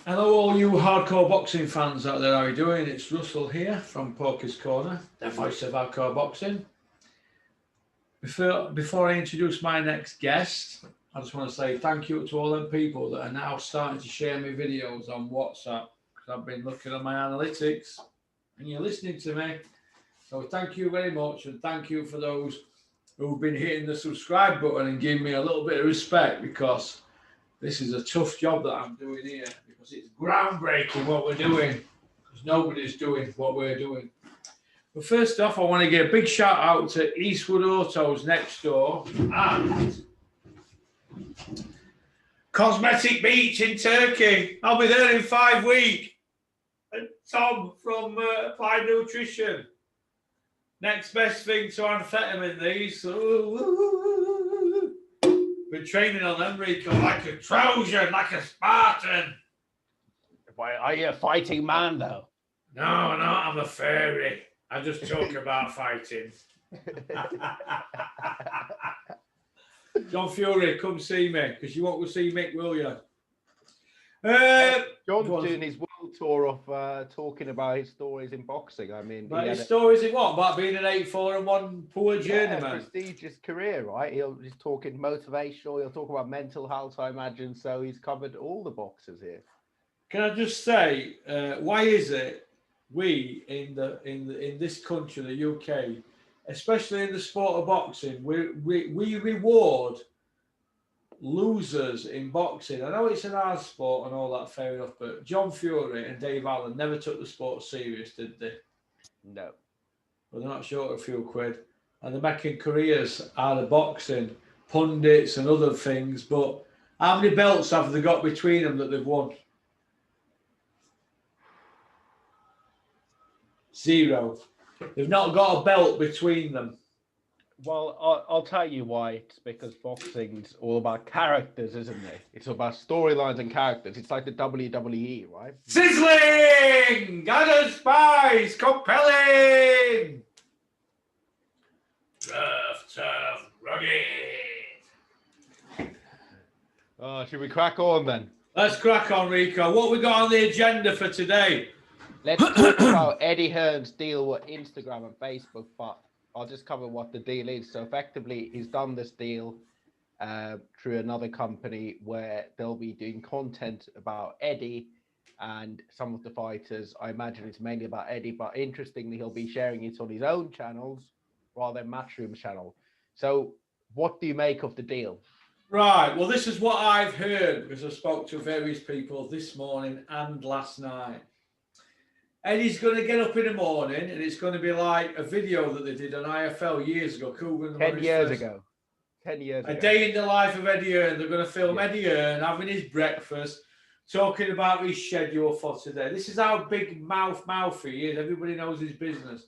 Hello all you hardcore boxing fans out there, how are you doing? It's Russell here from Poker's Corner, the voice of hardcore boxing. Before I introduce my next guest, I just want to say thank you to all them people that are now starting to share my videos on WhatsApp, because I've been looking at my analytics and you're listening to me. So thank you very much, and thank you for those who've been hitting the subscribe button and giving me a little bit of respect, because this is a tough job that I'm doing here, because it's groundbreaking what we're doing, because nobody's doing what we're doing. But first off, I want to give a big shout out to Eastwood Autos next door and Cosmetic Beach in Turkey. I'll be there in 5 weeks. And Tom from Applied Nutrition. Next best thing to amphetamine these. Been training on them, Rico, like a Trojan, like a Spartan. Are you a fighting man, though? No, I'm a fairy. I just talk about fighting. John Fury, come see me, because you won't see Mick, will you? John's doing his world tour of talking about his stories in boxing. I mean, his stories in what? About being an 8-4-1 poor journeyman? Prestigious career, right? He's talking motivational. He'll talk about mental health, I imagine. So he's covered all the boxers here. Can I just say, why is it we in this country, the UK, especially in the sport of boxing, we reward losers in boxing? I know it's an hard sport and all that, fair enough, but John Fury and Dave Allen never took the sport serious, did they? No. Well, they're not short of a few quid, and they're making careers out of boxing, pundits and other things, but how many belts have they got between them that they've won? 0. They've not got a belt between them. Well, I'll tell you why. It's because boxing's all about characters, isn't it? It's about storylines and characters. It's like the WWE, right? Sizzling! Got a spice! Compelling! Rough, tough, rugged. Should we crack on then? Let's crack on, Rico. What we got on the agenda for today? Let's talk about Eddie Hearn's deal with Instagram and Facebook, but I'll just cover what the deal is. So effectively, he's done this deal through another company where they'll be doing content about Eddie and some of the fighters. I imagine it's mainly about Eddie, but interestingly, he'll be sharing it on his own channels rather than Matchroom's channel. So what do you make of the deal? Right. Well, this is what I've heard, because I spoke to various people this morning and last night. Eddie's going to get up in the morning and it's going to be like a video that they did on IFL years ago. 10 years ago. A day in the life of Eddie Hearn. They're going to film Eddie Hearn having his breakfast, talking about his schedule for today. This is how big mouth he is. Everybody knows his business.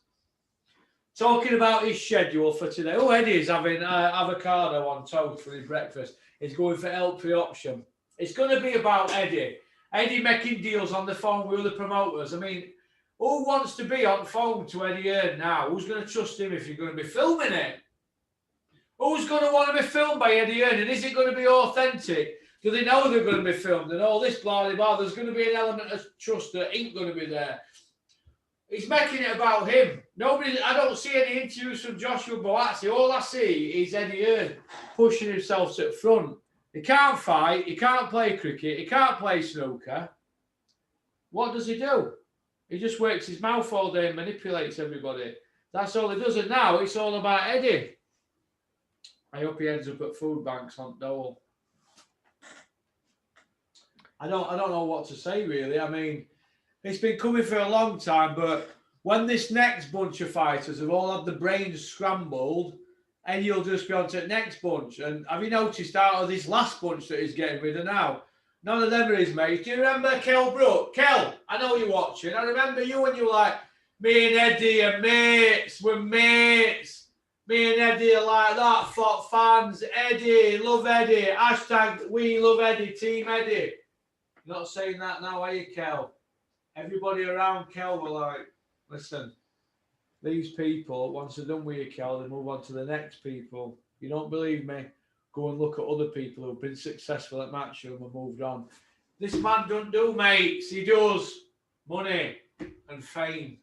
Talking about his schedule for today. Oh, Eddie's having avocado on toast for his breakfast. He's going for healthy option. It's going to be about Eddie. Eddie making deals on the phone with other promoters. I mean, who wants to be on phone to Eddie Hearn now? Who's going to trust him if you're going to be filming it? Who's going to want to be filmed by Eddie Hearn? And is it going to be authentic? Do they know they're going to be filmed? And all this blah, blah, blah. There's going to be an element of trust that ain't going to be there. He's making it about him. I don't see any interviews from Joshua Boazzi. All I see is Eddie Hearn pushing himself to the front. He can't fight. He can't play cricket. He can't play snooker. What does he do? He just works his mouth all day and manipulates everybody. That's all he does. And now it's all about Eddie. I hope he ends up at food banks on Dole. I don't know what to say, really. I mean, it's been coming for a long time, but when this next bunch of fighters have all had the brains scrambled, Eddie will just be on to the next bunch. And have you noticed out of this last bunch that he's getting rid of now, none of them are his mates? Do you remember Kel Brook? Kel, I know you're watching. I remember you when you were like, me and Eddie are mates. We're mates. Me and Eddie are like that. Fought fans. Eddie, love Eddie. Hashtag we love Eddie. Team Eddie. You're not saying that now, are you, Kel? Everybody around Kel were like, listen, these people, once they're done with you, Kel, they move on to the next people. You don't believe me? Go and look at other people who've been successful at Matchroom and moved on. This man don't do mates. He does money and fame.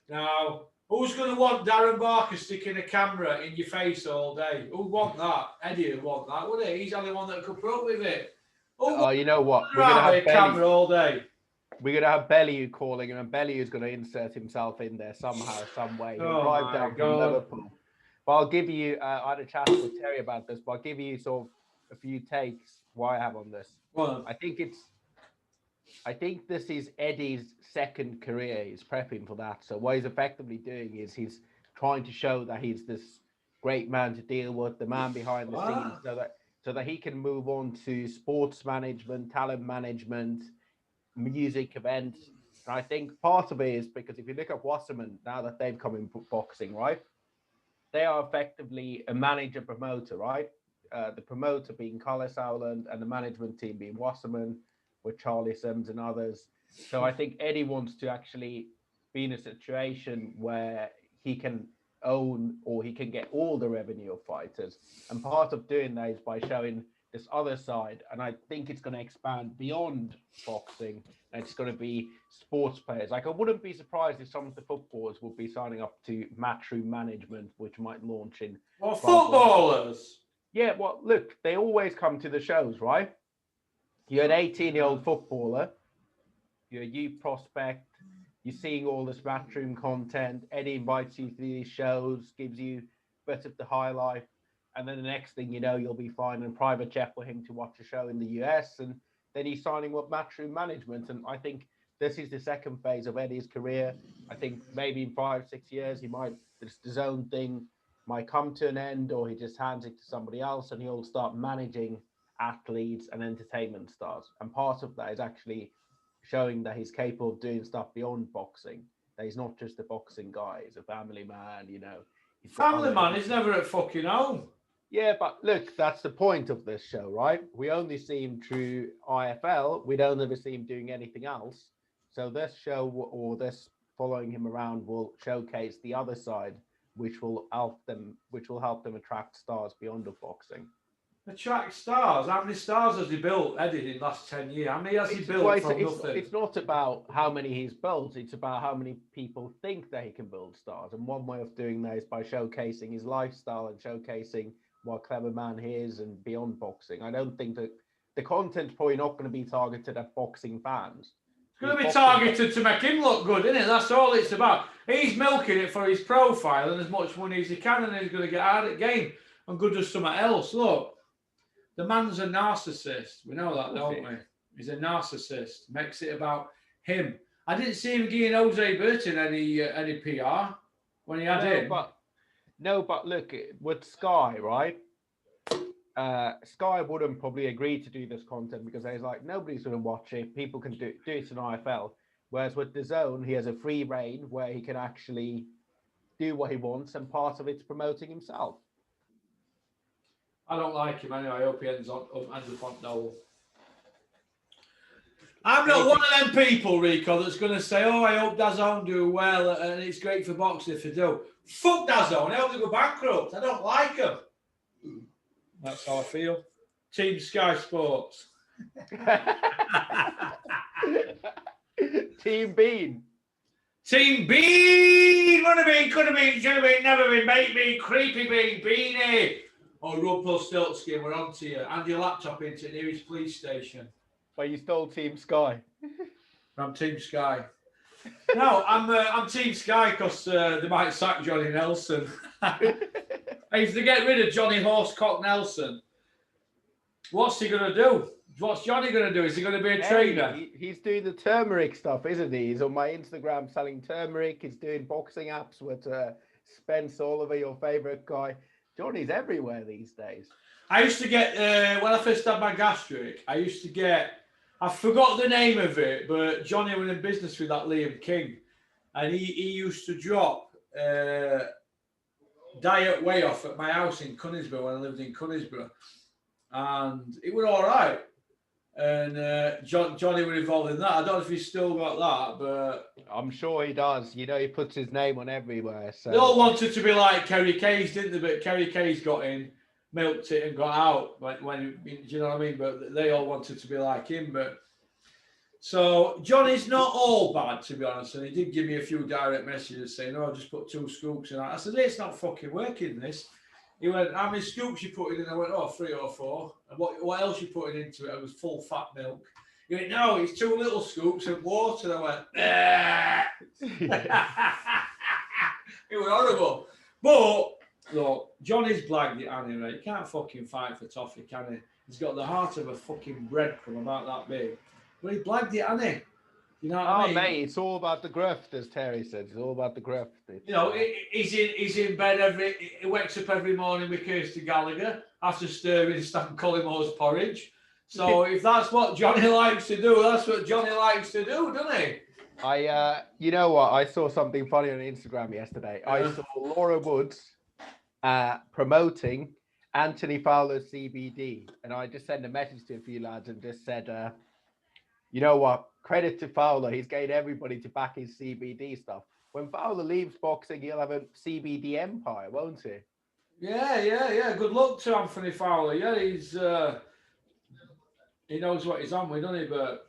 Now, who's going to want Darren Barker sticking a camera in your face all day? Who'd want that? Eddie would want that, wouldn't he? He's the only one that could put up with it. Oh, you know what? We're going to have a camera all day. We're going to have Bellew calling him, and Bellew's going to insert himself in there somehow, some way. He'll drive down from Liverpool. But I'll give you, I had a chat with Terry about this, but I'll give you sort of a few takes why I have on this. Well, I think this is Eddie's second career. He's prepping for that. So what he's effectively doing is he's trying to show that he's this great man to deal with, the man behind the scenes, so that he can move on to sports management, talent management, music events. And I think part of it is because if you look at Wasserman, now that they've come in boxing, right? They are effectively a manager promoter, right? The promoter being Carlos Howland and the management team being Wasserman with Charlie Sims and others. So I think Eddie wants to actually be in a situation where he can own or he can get all the revenue of fighters. And part of doing that is by showing this other side. And I think it's going to expand beyond boxing. And it's going to be sports players. Like, I wouldn't be surprised if some of the footballers would be signing up to Matchroom management, which might launch in. Well, footballers? Yeah, well, look, they always come to the shows, right? You're an 18-year-old footballer. You're a youth prospect. You're seeing all this Matchroom content. Eddie invites you to these shows, gives you a bit of the high life. And then the next thing you know, you'll be flying in a private jet for him to watch a show in the US. And then he's signing with Matchroom management. And I think this is the second phase of Eddie's career. I think maybe in 5-6 years, his own thing might come to an end, or he just hands it to somebody else and he'll start managing athletes and entertainment stars. And part of that is actually showing that he's capable of doing stuff beyond boxing, that he's not just a boxing guy, he's a family man, you know. Family man, he's never at fucking home. Yeah, but look, that's the point of this show, right? We only see him through IFL. We don't ever see him doing anything else. So this show or this following him around will showcase the other side, which will help them attract stars beyond of boxing. Attract stars? How many stars has he built, Eddie, in the last 10 years? How many has he built from nothing? It's not about how many he's built. It's about how many people think that he can build stars. And one way of doing that is by showcasing his lifestyle and showcasing what a clever man he is and beyond boxing. I don't think that the content's probably not going to be targeted at boxing fans. It's going to be targeted to make him look good, isn't it? That's all it's about. He's milking it for his profile and as much money as he can, and he's going to get out of the game and go do something else. Look, the man's a narcissist. We know that, don't we? He's a narcissist. Makes it about him. I didn't see him giving Jose Burton any PR when he had him. But look, with Sky, right? Sky wouldn't probably agree to do this content because he's like, nobody's going to watch it. People can do it in IFL. Whereas with DAZN, he has a free reign where he can actually do what he wants, and part of it's promoting himself. I don't like him anyway. I hope he ends up on Noel. I'm not one of them people, Rico, that's going to say, oh, I hope DAZN do well and it's great for boxing if they do. Fuck DAZN. I hope they go bankrupt. I don't like them. That's how I feel. Team Sky Sports. Team Bean. Team Bean. Would have been, could have been, should have been, never been, make me, creepy bean, beanie. Or Rumpelstiltskin, we're on to you. And your laptop into the nearest police station. But you stole Team Sky. I'm Team Sky. No, I'm Team Sky because they might sack Johnny Nelson. If they get rid of Johnny Horsecock Nelson, what's he going to do? What's Johnny going to do? Is he going to be a trainer? He's doing the turmeric stuff, isn't he? He's on my Instagram selling turmeric. He's doing boxing apps with Spence Oliver, your favourite guy. Johnny's everywhere these days. I used to get, when I first had my gastric, I forgot the name of it, but Johnny was in business with that Liam King. And he used to drop diet way off at my house in Cunningsborough when I lived in Cunningsborough. And it was all right. And Johnny was involved in that. I don't know if he's still got that, but I'm sure he does. You know, he puts his name on everywhere. So they all wanted to be like Kerry Kayes, didn't they? But Kerry Kayes got in, milked it, and got out. When do you know what I mean? But they all wanted to be like him. But So Johnny's not all bad, to be honest, and he did give me a few direct messages saying, "Oh, just put 2 scoops in." I said, "It's not fucking working, this." He went, "How many scoops you putting in?" I went, "Oh, 3 or 4. And what else you putting into it?" It was full fat milk. He went, "No, it's 2 little scoops of water." I went, it was horrible. But look, Johnny's blagged it, anyway. He can't fucking fight for toffee, can he? He's got the heart of a fucking breadcrumb about that big. But he blagged it, hasn't he? You know what I mean? Mate, it's all about the graft, as Terry said. It's all about the graft. You know, he's in bed he wakes up every morning with Kirsty Gallagher after stirring Stan Collimore's porridge. So if that's what Johnny likes to do, that's what Johnny likes to do, doesn't he? You know what? I saw something funny on Instagram yesterday. Yeah. I saw Laura Woods promoting Anthony Fowler's CBD, and I just sent a message to a few lads and just said, you know what? Credit to Fowler. He's getting everybody to back his CBD stuff. When Fowler leaves boxing, he'll have a CBD empire, won't he? Yeah. Good luck to Anthony Fowler. Yeah, he knows what he's on with, doesn't he? But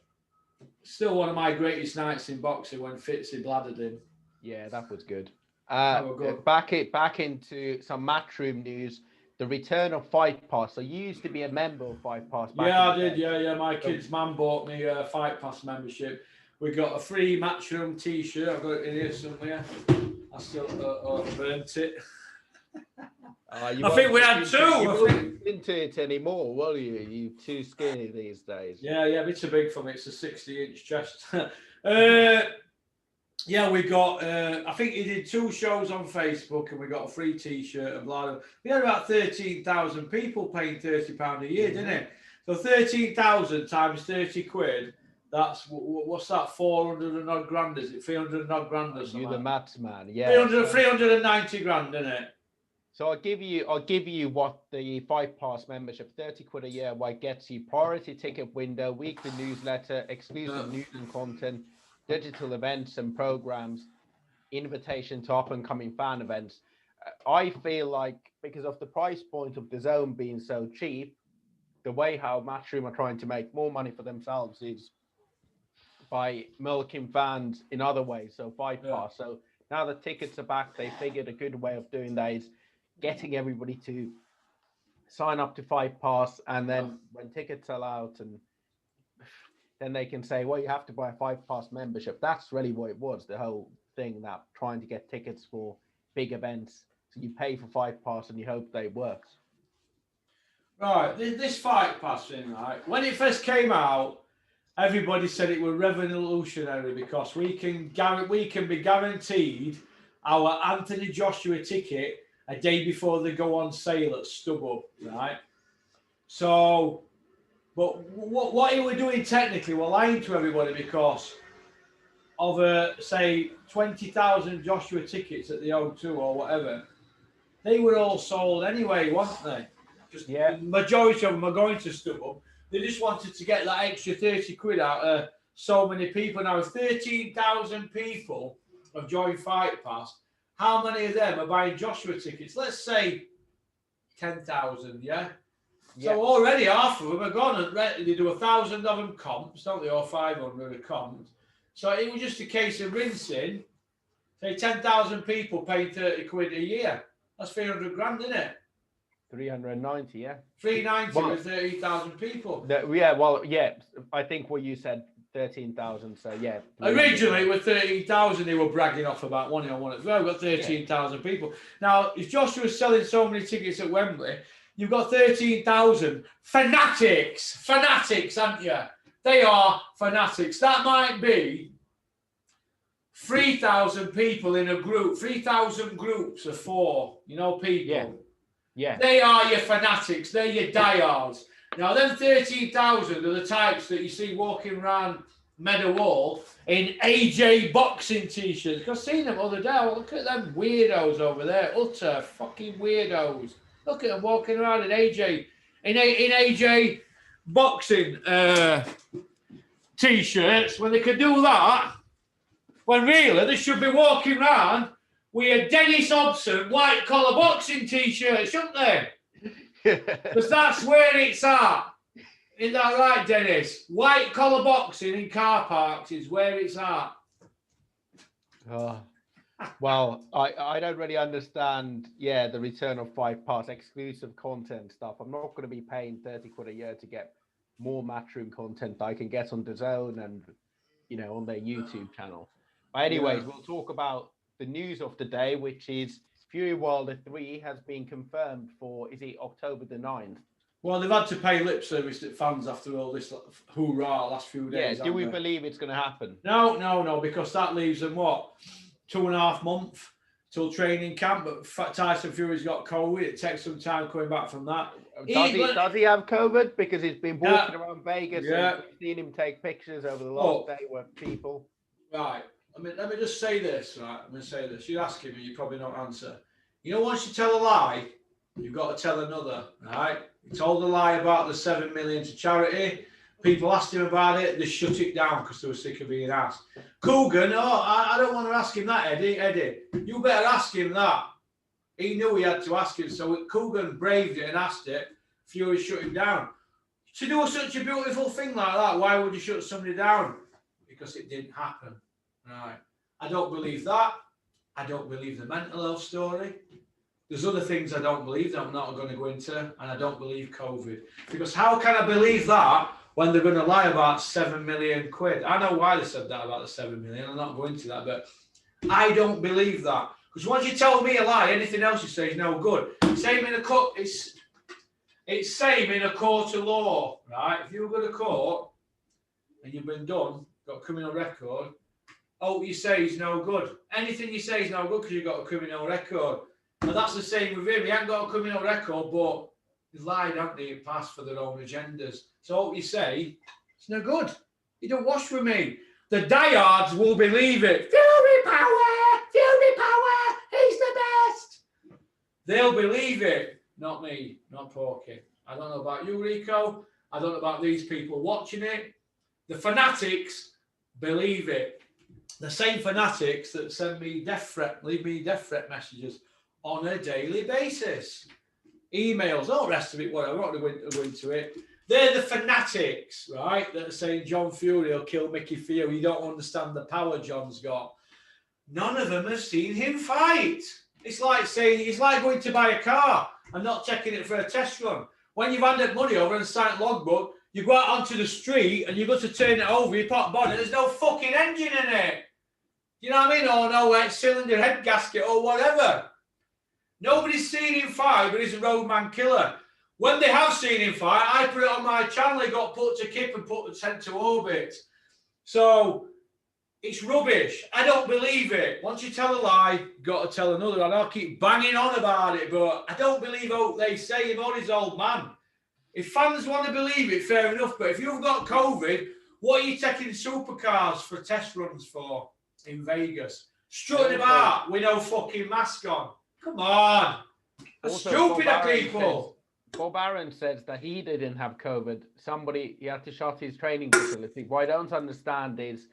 still one of my greatest nights in boxing when Fitzy bladdered him. Yeah, that was good. Back into some Matchroom news. The return of Fight Pass. So you used to be a member of Fight Pass. Yeah, I did. Yeah. My kid's man bought me a Fight Pass membership. We got a free Matchroom T-shirt. I've got it in here somewhere. I still burnt it. I think we had 2. You won't into it anymore, will you? You're too skinny these days. Yeah, it's too big for me. It's a 60-inch chest. Yeah, we got, I think he did 2 shows on Facebook and we got a free T-shirt and blah, blah. We had about 13,000 people paying £30 a year, didn't it? So 13,000 times 30 quid, that's, what's that, 400 and odd grand, is it? 300 and odd grand or something? You're the maths man, yeah. 390 grand, isn't it? So I'll give you what the Fight Pass membership, 30 quid a year, what gets you: priority ticket window, weekly newsletter, exclusive news and content, digital events and programs, invitation to up and coming fan events. I feel like because of the price point of the zone being so cheap, the way how Matchroom are trying to make more money for themselves is by milking fans in other ways. So Fight Pass. So now the tickets are back, they figured a good way of doing that is getting everybody to sign up to Fight Pass, and then when tickets sell out, and then they can say, well, you have to buy a Fight Pass membership. That's really what it was, the whole thing, that trying to get tickets for big events. So you pay for Fight Pass and you hope they work. Right, this Fight Pass thing, right? When it first came out, everybody said it was revolutionary because we can be guaranteed our Anthony Joshua ticket a day before they go on sale at StubHub, right? So, but what he were doing technically, we're lying to everybody because of, say, 20,000 Joshua tickets at the O2 or whatever. They were all sold anyway, weren't they? Just the majority of them are going to StubHub. They just wanted to get that extra 30 quid out of so many people. Now, if 13,000 people have joined Fight Pass, how many of them are buying Joshua tickets? Let's say 10,000, yeah? So already half of them are gone. And they do 1,000 of them comps, don't they? Or 500 comps. So it was just a case of rinsing. Say 10,000 people paying 30 quid a year. That's 300 grand, isn't it? 390, yeah. 390 with 30,000 people. I think what you said, 13,000. So yeah. Originally with 13,000, they were bragging off about one on one as well. We've got 13,000 people. Now, if Joshua's selling so many tickets at Wembley, you've got 13,000 fanatics, aren't you? They are fanatics. That might be 3,000 people in a group, 3,000 groups of 4, people. Yeah. They are your fanatics. They're your diehards. Now, them 13,000 are the types that you see walking around Meadow Hall in AJ boxing T-shirts. I've seen them the other day. Look at them weirdos over there. Utter fucking weirdos. Look at them walking around in AJ boxing T-shirts when they could do that. When really they should be walking around with a Dennis Hobson white collar boxing T-shirt, shouldn't they? Because that's where it's at. Isn't that right, Dennis? White collar boxing in car parks is where it's at. Oh. Well, I don't really understand, the return of Fight Pass, exclusive content stuff. I'm not going to be paying 30 quid a year to get more Matchroom content that I can get on DAZN and, on their YouTube channel. But anyways, we'll talk about the news of the day, which is Fury Wilder 3 has been confirmed for, is it October the 9th? Well, they've had to pay lip service to fans after all this hoorah last few days. Yeah, do we believe it's going to happen? No, because that leaves them, 2.5 months till training camp. But Tyson Fury's got COVID. It takes some time coming back from that. Does he have COVID? Because he's been walking around Vegas and we've seen him take pictures over the last day with people. Right. Let me just say this, right? I'm going to say this. You're asking me, you probably don't answer. Once you tell a lie, you've got to tell another, right? He told a lie about the 7 million to charity. People asked him about it. They shut it down because they were sick of being asked. Coogan, I don't want to ask him that, Eddie. Eddie, you better ask him that. He knew he had to ask him. So Coogan braved it and asked it. Fury shut him down. To do such a beautiful thing like that, why would you shut somebody down? Because it didn't happen. Right. I don't believe that. I don't believe the mental health story. There's other things I don't believe that I'm not going to go into, and I don't believe COVID. Because how can I believe that when they're going to lie about 7 million quid? I know why they said that about the 7 million. I'm not going to that, but I don't believe that. Because once you tell me a lie, anything else you say is no good. Same in a court. It's same in a court of law, right? If you go to court and you've been done, got a criminal record, you say is no good. Anything you say is no good because you've got a criminal record. And that's the same with him. He ain't got a criminal record, but he's lied, haven't he? He passed for their own agendas. So what you say, it's no good. You don't wash with me. The diehards will believe it. Fury power! Fury power! He's the best! They'll believe it. Not me. Not Porky. I don't know about you, Rico. I don't know about these people watching it. The fanatics believe it. The same fanatics that send me leave me death threat messages on a daily basis. Emails, all the rest of it, whatever. I'm not going to go into it. They're the fanatics, right, that are saying John Fury will kill Mickey Fury. You don't understand the power John's got. None of them have seen him fight. It's like going to buy a car and not checking it for a test run. When you've handed money over and signed logbook, you go out onto the street and you go to turn it over, you pop bonnet, there's no fucking engine in it. You know what I mean? Or no cylinder head gasket or whatever. Nobody's seen him fight, but he's a roadman killer. When they have seen him fight, I put it on my channel. He got put to kip and sent to orbit. So it's rubbish. I don't believe it. Once you tell a lie, you've got to tell another. And I'll keep banging on about it, but I don't believe what they say about his old man. If fans want to believe it, fair enough. But if you've got COVID, what are you taking supercars for test runs for in Vegas? Strutting about with no fucking mask on. Come on. Stupid are people. Bob Arum says that he didn't have COVID. He had to shut his training facility. What I don't understand is,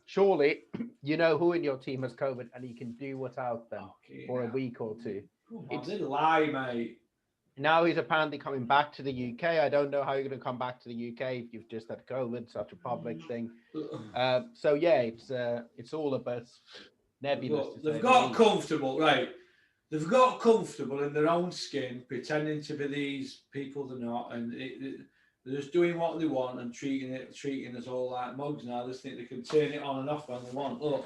surely you know who in your team has COVID and you can do without them for a week or two. It's a lie, mate. Now he's apparently coming back to the UK. I don't know how you're going to come back to the UK if you've just had COVID, such a public thing. So yeah, it's all a bit nebulous. They've got comfortable, right? They've got comfortable in their own skin, pretending to be these people they're not, and they're just doing what they want and treating us all like mugs now. They just think they can turn it on and off when they want. Look,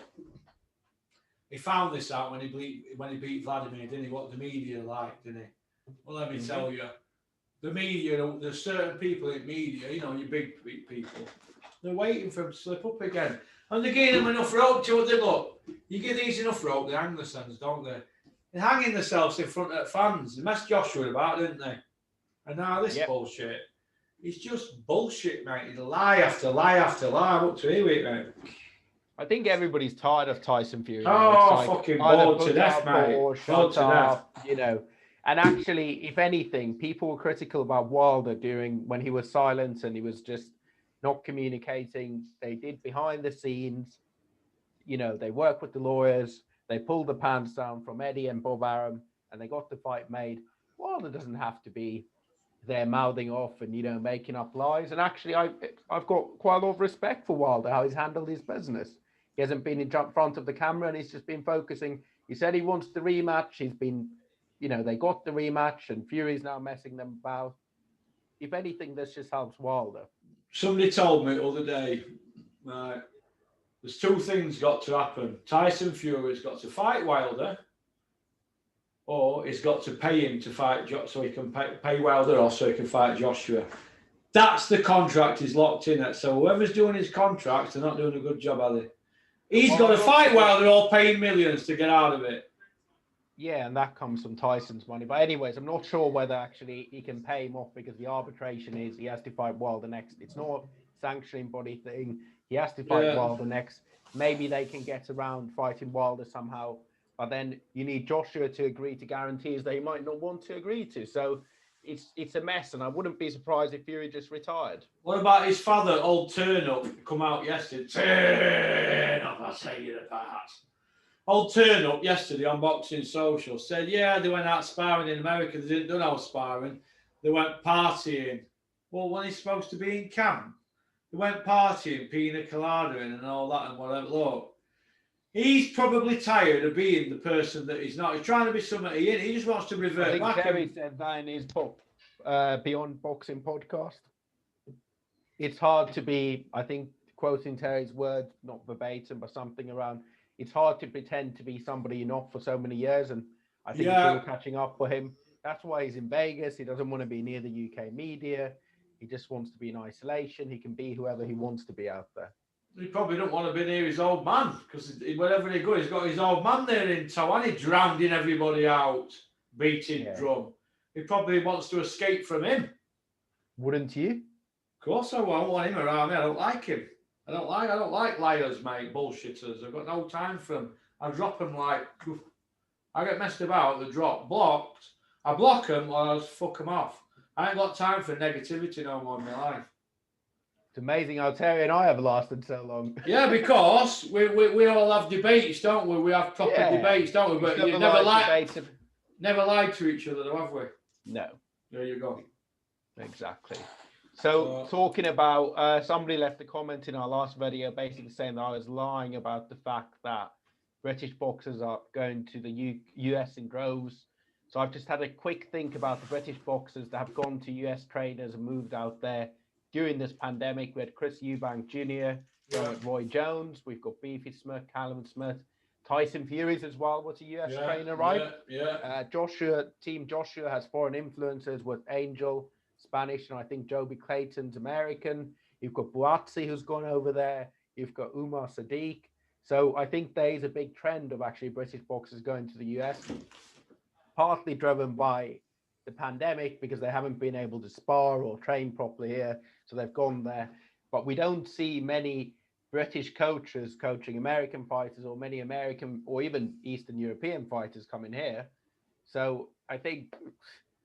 he found this out when he beat Vladimir, didn't he? What the media like, didn't he? Well, let me tell you, the media, there's certain people in media, your big people, they're waiting for him to slip up again, and they're giving them enough rope to it. Look, you give these enough rope, they hang themselves, don't they? They're hanging themselves in front of fans. They messed Joshua about, didn't they? And now this bullshit. It's just bullshit, mate. It's lie after lie after lie. What to hear it, mate? I think everybody's tired of Tyson Fury. Fucking bored to death, mate. Bored to death. And actually, if anything, people were critical about Wilder when he was silent and he was just not communicating. They did behind the scenes. They worked with the lawyers. They pulled the pants down from Eddie and Bob Arum, and they got the fight made. Wilder doesn't have to be there mouthing off and, you know, making up lies. And actually, I've got quite a lot of respect for Wilder, how he's handled his business. He hasn't been in front of the camera and he's just been focusing. He said he wants the rematch. He's been, you know, they got the rematch and Fury's now messing them about. If anything, this just helps Wilder. Somebody told me the other day, right, there's two things got to happen. Tyson Fury's got to fight Wilder, or he's got to pay him to fight, so he can pay Wilder off so he can fight Joshua. That's the contract he's locked in at. So whoever's doing his contracts, they're not doing a good job, are they? He's got to fight Wilder, all paying millions to get out of it. Yeah, and that comes from Tyson's money. But anyways, I'm not sure whether actually he can pay him off because the arbitration is he has to fight Wilder next. It's not a sanctioning body thing. He has to fight Wilder next. Maybe they can get around fighting Wilder somehow. But then you need Joshua to agree to guarantees that he might not want to agree to. So it's a mess, and I wouldn't be surprised if Fury just retired. What about his father, old Turn Up, come out yesterday? Turn Up, I'll tell you the parts. Old Turn Up yesterday on Boxing Social said, yeah, they went out sparring in America. They didn't do no sparring. They went partying. Well, when he's supposed to be in camp, they went partying, pina colada and all that and whatever. Look, he's probably tired of being the person that he's not. He's trying to be somebody he ain't. He just wants to revert back. Terry said that in his book, Beyond Boxing podcast. It's hard to be, I think, quoting Terry's words, not verbatim, but something around, it's hard to pretend to be somebody you're not for so many years. And I think it's all catching up for him. That's why he's in Vegas. He doesn't want to be near the UK media. He just wants to be in isolation. He can be whoever he wants to be out there. He probably don't want to be near his old man because wherever he goes, he's got his old man there in tow and he's drowning everybody out, beating drum. He probably wants to escape from him. Wouldn't you? Of course I won't want him around me. I don't like him. I don't like liars, mate, bullshitters. I've got no time for them. I drop them like, I get messed about, they drop, blocked. I block them or I just fuck them off. I ain't got time for negativity no more in my life. It's amazing how Terry and I have lasted so long. Yeah, because we all have debates, don't we? We have proper debates, don't we? But you never lied to each other, though, have we? No. There you go. Exactly. So talking about, somebody left a comment in our last video basically saying that I was lying about the fact that British boxers are going to the US in droves. So I've just had a quick think about the British boxers that have gone to US trainers and moved out there during this pandemic. We had Chris Eubank Jr., Roy Jones, we've got Beefy Smith, Callum Smith, Tyson Fury as well was a US trainer, right? Team Joshua has foreign influencers with Angel, Spanish, and I think Joby Clayton's American. You've got Buatsi who's gone over there. You've got Umar Sadiq. So I think there is a big trend of actually British boxers going to the US, partly driven by the pandemic because they haven't been able to spar or train properly here. So they've gone there. But we don't see many British coaches coaching American fighters or many American or even Eastern European fighters coming here. So I think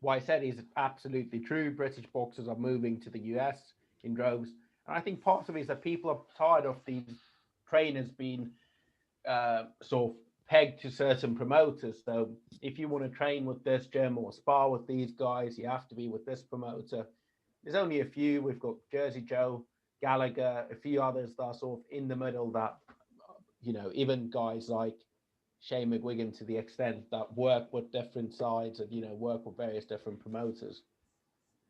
what I said is absolutely true. British boxers are moving to the US in droves. And I think part of it is that people are tired of these trainers being sort of pegged to certain promoters. So if you want to train with this gym or spar with these guys, you have to be with this promoter. There's only a few. We've got Jersey Joe, Gallagher, a few others that are sort of in the middle that, you know, even guys like Shane McGuigan to the extent that work with different sides and, you know, work with various different promoters.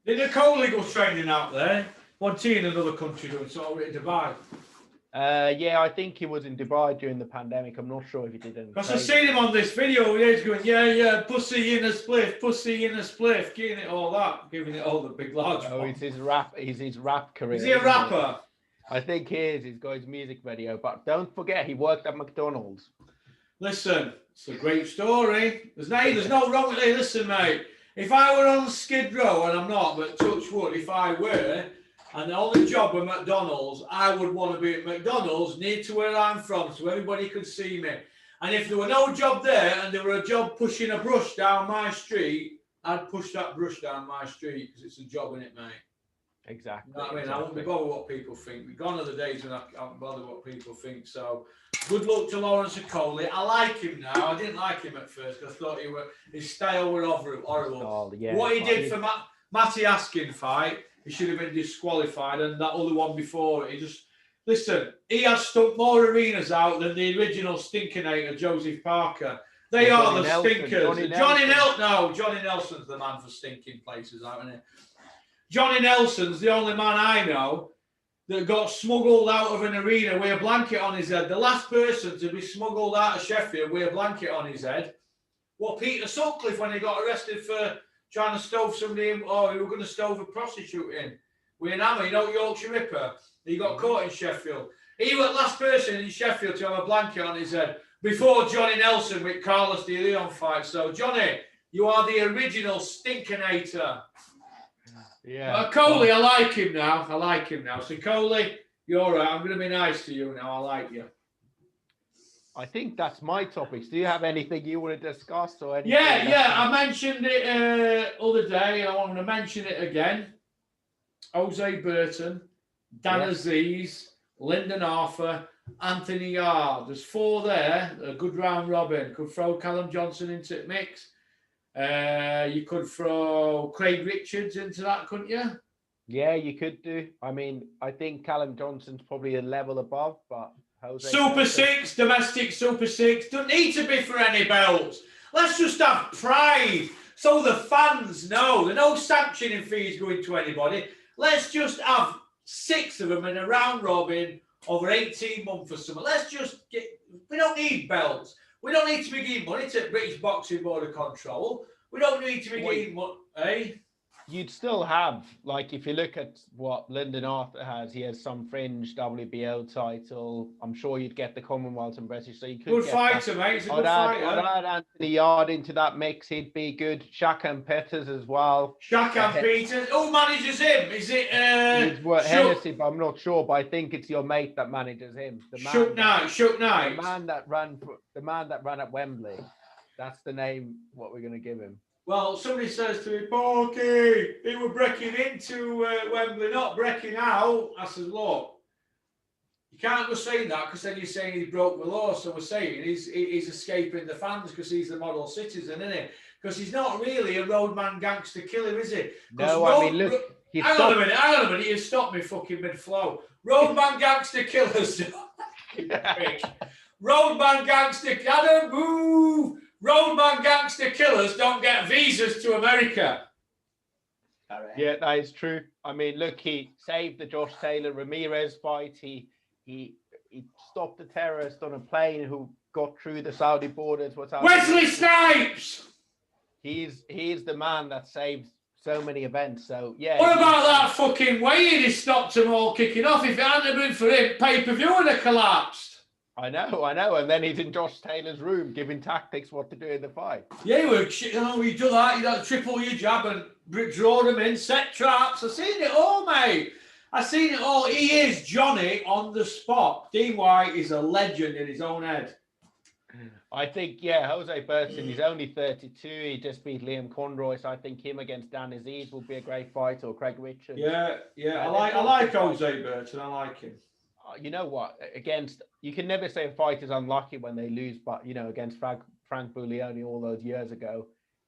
Did a co-legal training out there? What's he in another country doing? Sort of in Dubai? Yeah, I think he was in Dubai during the pandemic. I'm not sure if he did anything. Because I've seen him on this video where he's going, pussy in a spliff, getting it all that, giving it all the big large. Oh, it's his rap career. Is he a rapper? I think he is. He's got his music video. But don't forget, he worked at McDonald's. Listen, it's a great story. There's no wrong with it. Listen, mate, if I were on Skid Row, and I'm not, but touch wood, if I were, and the only job with McDonald's, I would want to be at McDonald's near to where I'm from so everybody could see me. And if there were no job there and there were a job pushing a brush down my street, I'd push that brush down my street because it's a job, innit, mate? Exactly. You know what I mean? Exactly. I won't be bothered what people think. Gone are the days when I can't bother what people think. So good luck to Lawrence Okoli. I like him now. I didn't like him at first because I thought his style were horrible. Oh, yeah, what he did for Matty Askin fight, he should have been disqualified, and that other one before it, he just listen. He has stumped more arenas out than the original Stinkinator, Joseph Parker. They are the stinkers. Johnny Nelson's the man for stinking places, aren't he? Johnny Nelson's the only man I know that got smuggled out of an arena with a blanket on his head. The last person to be smuggled out of Sheffield with a blanket on his head was Peter Sutcliffe when he got arrested for trying to stove somebody in, or he was going to stove a prostitute in with an hammer, Yorkshire Ripper. He got caught in Sheffield. He was the last person in Sheffield to have a blanket on his head before Johnny Nelson with Carlos de Leon fight. So, Johnny, you are the original Stinkinator. Yeah. Coley, I like him now. So, Coley, you're all right. I'm going to be nice to you now. I like you. I think that's my topics. Do you have anything you want to discuss? Or anything? Yeah. I mentioned it other day, and I want to mention it again. Jose Burton, Dan Aziz, Lyndon Arthur, Anthony Yard. There's 4 there. A good round robin. Could throw Callum Johnson into the mix. You could throw Craig Richards into that, couldn't you? Yeah, you could do. I mean, I think Callum Johnson's probably a level above, but Jose Super Burton. 6, domestic Super 6. Don't need to be for any belts. Let's just have pride so the fans know. There's no sanctioning fees going to anybody. Let's just have 6 of them in a round robin over 18 months or something. Let's just get... We don't need belts. We don't need to be giving money to British Boxing Board of Control. We don't need to be giving money... Eh? You'd still have, like, if you look at what Lyndon Arthur has, he has some fringe WBO title. I'm sure you'd get the Commonwealth and British. So you could good fighter, mate. He's a good fighter. I'd add Anthony Yard into that mix. He'd be good. Shakan Peters as well. Shakan Peters. Who manages him? Is it Hennessy? But I'm not sure. But I think it's your mate that manages him. Shook Knight. The man that ran at Wembley. That's the name. What we're going to give him. Well, somebody says to me, Porky, he were breaking into Wembley, not breaking out. I said, look, you can't go saying that because then you're saying he broke the law. So we're saying he's escaping the fans because he's the model citizen, isn't he? Because he's not really a roadman gangster killer, is he? No, I mean, look. Hang on a minute. You stopped me fucking mid-flow. Roadman gangster killers. Roadman gangster... Adam, move! Roadman gangster killers don't get visas to America. Yeah, that is true. I mean, look, he saved the Josh Taylor Ramirez fight. He stopped the terrorist on a plane who got through the Saudi borders. Wesley Snipes. He's the man that saved so many events. So yeah. What about that fucking Wade? He stopped them all kicking off. If it hadn't been for him, pay-per-view would have collapsed. I know. And then he's in Josh Taylor's room giving tactics what to do in the fight. Yeah, you do that. You don't triple your jab and draw them in, set traps. I've seen it all, mate. I've seen it all. He is Johnny on the spot. D. White is a legend in his own head. I think, Jose Burton, he's only 32. He just beat Liam Conroy, so I think him against Dan Aziz will be a great fight, or Craig Richards. Yeah. I like Jose Burton. I like him. You know what? You can never say a fight is unlucky when they lose, but against Frank Buglioni all those years ago,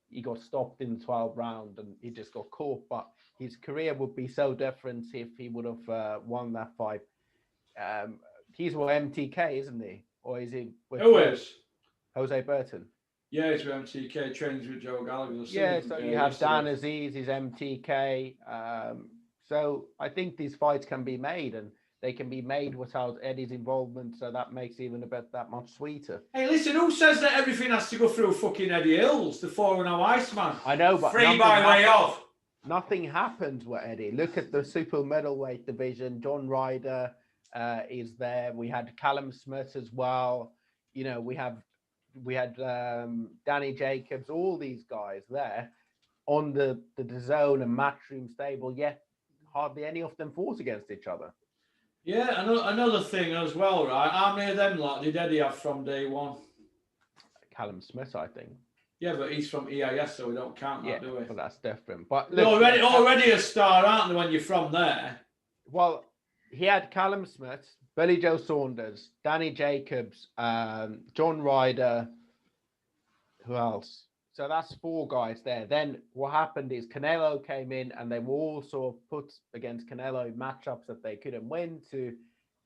he got stopped in the 12th round and he just got caught. But his career would be so different if he would have won that fight. He's with MTK, isn't he? Or is he? Who is? Jose Burton. Yeah, he's with MTK. Trains with Joe Gallagher. Yeah, so you have Dan Aziz, he's MTK. So I think these fights can be made, and they can be made without Eddie's involvement, so that makes it even a bit that much sweeter. Hey, listen, who says that everything has to go through fucking Eddie Hills, the 4-0 Iceman? I know, but free by way of. Nothing happens with Eddie. Look at the super middleweight division. John Ryder is there. We had Callum Smith as well. We had Danny Jacobs, all these guys there on the zone and Matchroom stable, yet hardly any of them fought against each other. Yeah, another thing as well, right? How many of them did Eddie have from day one? Callum Smith, I think. Yeah, but he's from EIS, so we don't count that, do we? But that's different. But look, already a star, aren't they, when you're from there? Well, he had Callum Smith, Billy Joe Saunders, Danny Jacobs, John Ryder. Who else? So that's 4 guys there. Then what happened is Canelo came in and they were all sort of put against Canelo matchups that they couldn't win to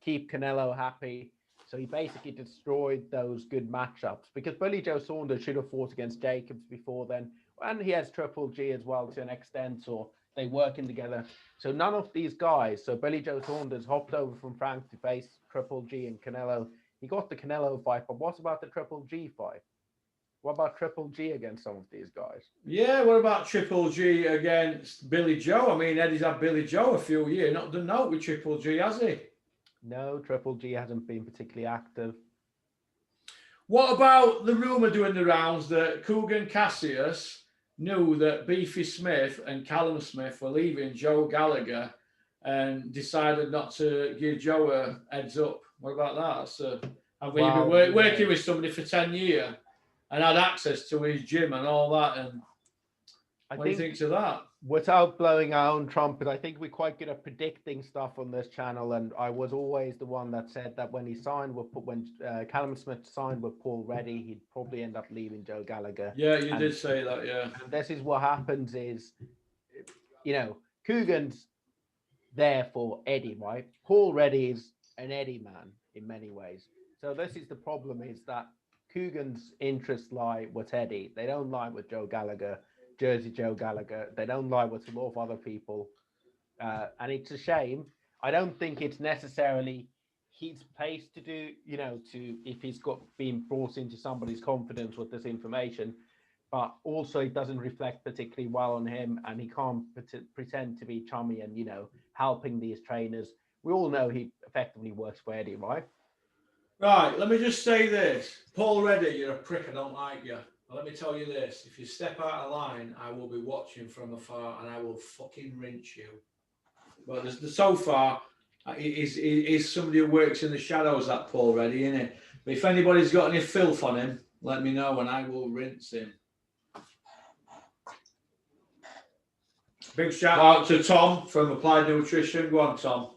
keep Canelo happy. So he basically destroyed those good matchups because Billy Joe Saunders should have fought against Jacobs before then. And he has Triple G as well to an extent, or they working together. So none of these guys, so Billy Joe Saunders hopped over from Frank to face Triple G and Canelo. He got the Canelo fight, but what about the Triple G fight? What about Triple G against some of these guys? Yeah, what about Triple G against Billy Joe? I mean, Eddie's had Billy Joe a few years, not done out with Triple G, has he? No, Triple G hasn't been particularly active. What about the rumour doing the rounds that Cougar Cassius knew that Beefy Smith and Callum Smith were leaving Joe Gallagher and decided not to give Joe a heads up? What about that? Have we been working with somebody for 10 years and had access to his gym and all that? And what do you think to that? Without blowing our own trumpet, I think we're quite good at predicting stuff on this channel. And I was always the one that said that when Callum Smith signed with Paul Reddy, he'd probably end up leaving Joe Gallagher. Yeah, you did say that, yeah. And this is what happens is, Coogan's there for Eddie, right? Paul Reddy is an Eddie man in many ways. So this is the problem, is that Coogan's interests lie with Eddie. They don't lie with Joe Gallagher. Jersey Joe Gallagher. They don't lie with a lot of other people. And it's a shame. I don't think it's necessarily his place to do, if he's been brought into somebody's confidence with this information, but also it doesn't reflect particularly well on him, and he can't pretend to be chummy and, helping these trainers. We all know he effectively works for Eddie, right? Right, let me just say this. Paul Reddy, you're a prick, I don't like you. Let me tell you this, if you step out of line, I will be watching from afar and I will fucking rinse you. But so far, he's somebody who works in the shadows, that Paul Reddy, isn't it? But if anybody's got any filth on him, let me know and I will rinse him. Big shout out to Tom from Applied Nutrition. Go on, Tom.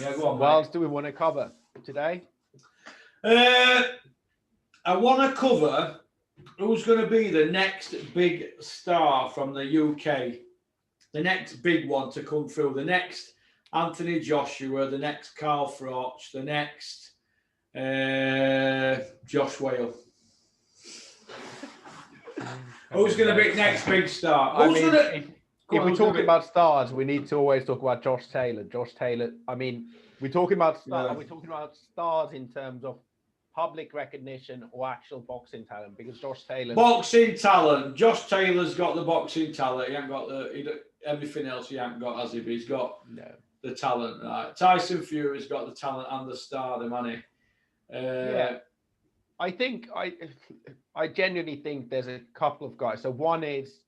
Yeah, go on, What else do we want to cover today? I want to cover who's going to be the next big star from the UK, the next big one to come through, the next Anthony Joshua, the next Carl Froch, the next Josh Whale. Who's going to be next big star? If we talk about stars, we need to always talk about Josh Taylor. Josh Taylor, we're talking about stars. Are we talking about stars in terms of public recognition or actual boxing talent? Because Josh Taylor, boxing talent. Josh Taylor's got the boxing talent. He ain't got everything else. He ain't got, has he? But he's got the talent. Right. Tyson Fury's got the talent and the stardom, hasn't he? Yeah. I think I genuinely think there's a couple of guys. So one is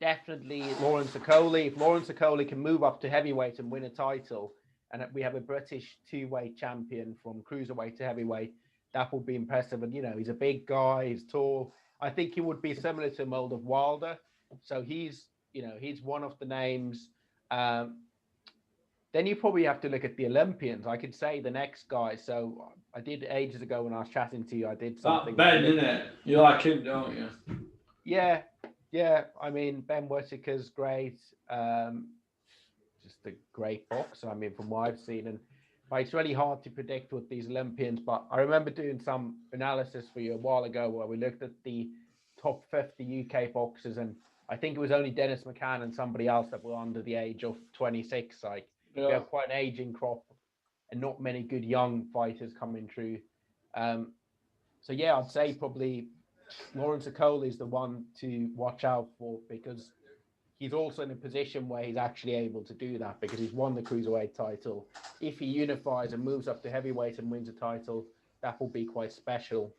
definitely Lawrence Okoli. If Lawrence Okoli can move up to heavyweight and win a title, and we have a British two-weight champion from cruiserweight to heavyweight, that would be impressive. And, he's a big guy, he's tall. I think he would be similar to a mold of Wilder. So he's one of the names. Then you probably have to look at the Olympians. I could say the next guy. So I did ages ago when I was chatting to you, I did something. Ben, isn't it? You like him, don't you? Yeah. Ben Whittaker's great. Just a great boxer, from what I've seen. But it's really hard to predict with these Olympians. But I remember doing some analysis for you a while ago where we looked at the top 50 UK boxers, and I think it was only Dennis McCann and somebody else that were under the age of 26. We have quite an aging crop and not many good young fighters coming through. I'd say probably Lawrence Okoli is the one to watch out for, because he's also in a position where he's actually able to do that, because he's won the cruiserweight title. If he unifies and moves up to heavyweight and wins a title, that will be quite special.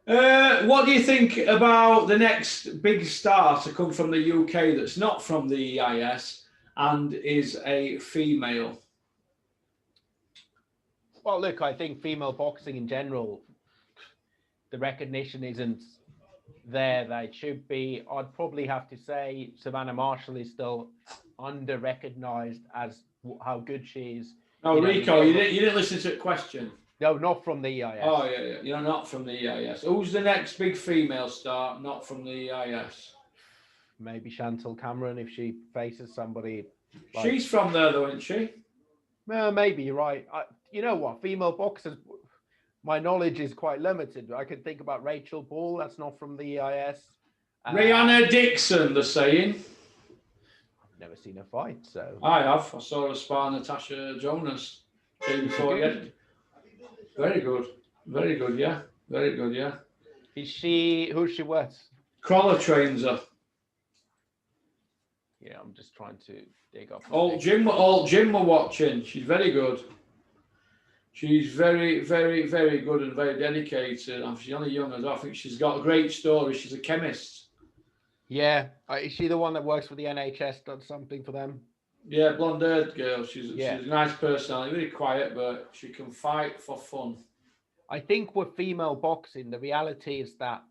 What do you think about the next big star to come from the UK that's not from the EIS and is a female? Well, look, I think female boxing in general, the recognition isn't there that it should be. I'd probably have to say Savannah Marshall is still under-recognized as how good she is. No, Rico, you didn't listen to the question. No, not from the EIS. Oh, yeah. You're not from the EIS. Who's the next big female star not from the EIS? Maybe Chantal Cameron if she faces somebody. She's from there, though, isn't she? Well, maybe you're right. You know what? Female boxers, my knowledge is quite limited. I could think about Rachel Ball. That's not from the EIS. Rihanna Dixon, they're saying. I've never seen her fight, so. I have. I saw her spar Natasha Jonas day before. Very good. Very good, yeah. Very good, yeah. Who's she with? Crawler trains her. Yeah, I'm just trying to dig up. Alt Jim were watching. She's very good. She's very, very, very good and very dedicated. She's only young as well. I think she's got a great story. She's a chemist. Yeah. Is she the one that works for the NHS, done something for them? Yeah, blonde-haired girl. She's a nice personality, really quiet, but she can fight for fun. I think with female boxing, the reality is that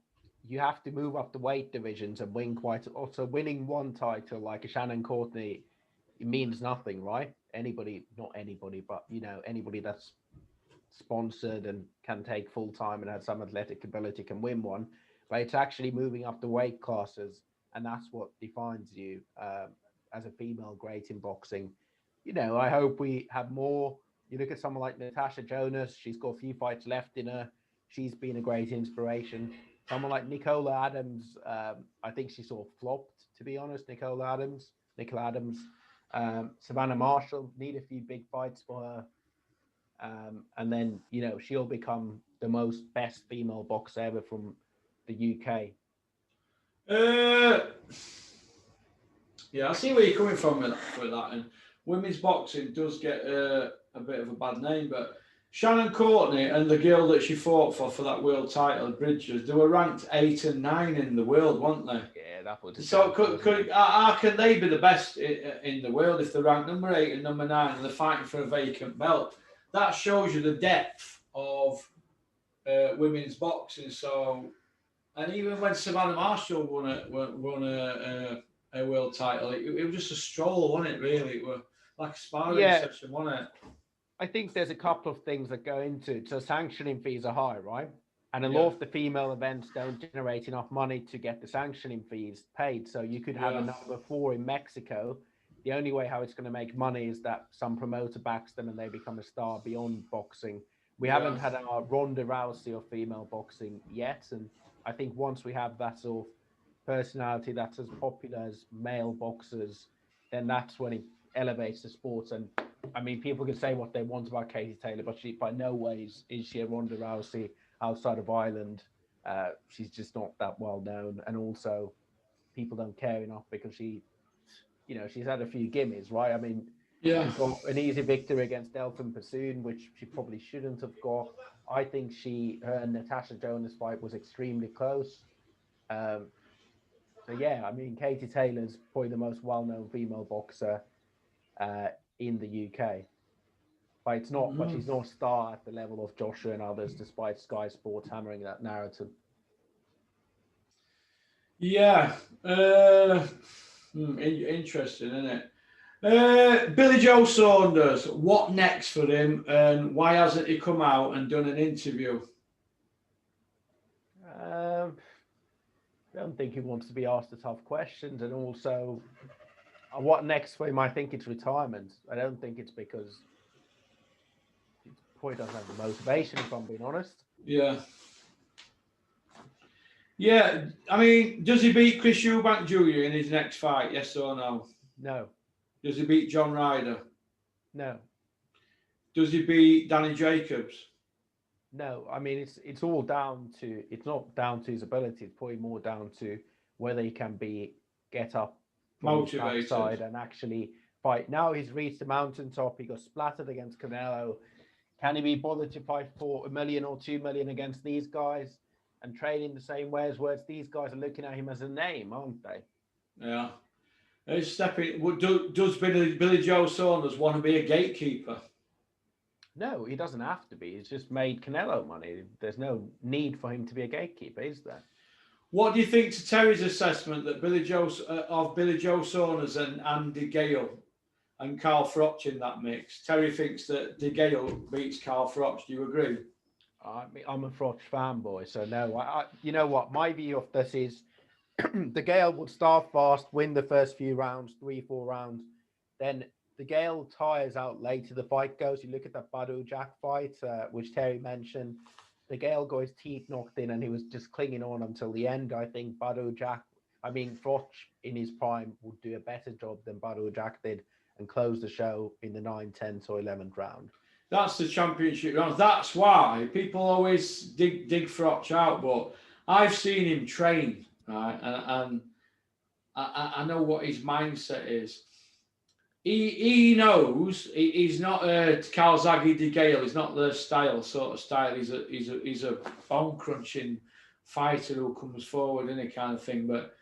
you have to move up the weight divisions and win also winning one title like a Shannon Courtney, it means nothing, right? Not anybody, but anybody that's sponsored and can take full time and has some athletic ability can win one. But it's actually moving up the weight classes, and that's what defines you as a female great in boxing. I hope we have more. You look at someone like Natasha Jonas, she's got a few fights left in her. She's been a great inspiration. Someone like Nicola Adams, I think she sort of flopped, to be honest. Nicola Adams. Savannah Marshall, need a few big fights for her. And then, she'll become the best female boxer ever from the UK. Yeah, I see where you're coming from with that. And women's boxing does get a bit of a bad name, but Shannon Courtney and the girl that she fought for that world title, Bridges, they were ranked 8 and 9 in the world, weren't they? Yeah, that would. So how can they be the best in the world if they're ranked number 8 and number 9 and they're fighting for a vacant belt? That shows you the depth of women's boxing. So, and even when Savannah Marshall won a world title, it was just a stroll, wasn't it? Really, it was like a sparring session, wasn't it? I think there's a couple of things that go into it. So sanctioning fees are high, right? And a lot of the female events don't generate enough money to get the sanctioning fees paid. So you could have a number 4 in Mexico. The only way how it's going to make money is that some promoter backs them and they become a star beyond boxing. We haven't had our Ronda Rousey of female boxing yet. And I think once we have that sort of personality that's as popular as male boxers, then that's when it elevates the sport. And I mean, people can say what they want about Katie Taylor, but she by no ways is she a Ronda Rousey outside of Ireland. She's just not that well known. And also people don't care enough because she's had a few gimmies, right? I mean, she got an easy victory against Delphine Persoon, which she probably shouldn't have got. I think her and Natasha Jonas fight was extremely close. So yeah, I mean, Katie Taylor's probably the most well-known female boxer in the UK. But it's not, but she's not a star at the level of Joshua and others, despite Sky Sports hammering that narrative. Yeah, interesting, isn't it? Billy Joe Saunders, what next for him, and why hasn't he come out and done an interview? I don't think he wants to be asked the tough questions, and also, what next for him? I think it's retirement. I don't think it's because he probably doesn't have the motivation, if I'm being honest. Yeah. Yeah, I mean, does he beat Chris Eubank Jr. in his next fight? Yes or no? No. Does he beat John Ryder? No. Does he beat Danny Jacobs? No. I mean, it's all down to, it's not down to his ability. It's probably more down to whether he can get up motivated side and actually fight. Now he's reached the mountaintop. He got splattered against Canelo. Can he be bothered to fight for $1 million or $2 million against these guys and training the same way as these guys are looking at him as a name, aren't they? Yeah. He's stepping. Does Billy Joe Saunders want to be a gatekeeper? No, he doesn't have to be. He's just made Canelo money. There's no need for him to be a gatekeeper, is there? What do you think to Terry's assessment that Billy Joe Saunders and DeGale and Carl Froch in that mix. Terry thinks that DeGale beats Carl Froch. Do you agree? I'm a Froch fanboy, so no. You know what? My view of this is DeGale would start fast, win the first few rounds, 3-4 rounds. Then DeGale tires out later. The fight goes. You look at that Badou Jack fight, which Terry mentioned. DeGale got his teeth knocked in, and he was just clinging on until the end. I think Froch in his prime would do a better job than Badou Jack did and close the show in the 9th, 10th, or 11th round. That's the championship rounds. That's why people always dig Froch out, but I've seen him train, right? And I know what his mindset is. He knows he's not a Calzaghe DeGale. He's not the sort of style. He's a bone crunching fighter who comes forward and kind of thing. But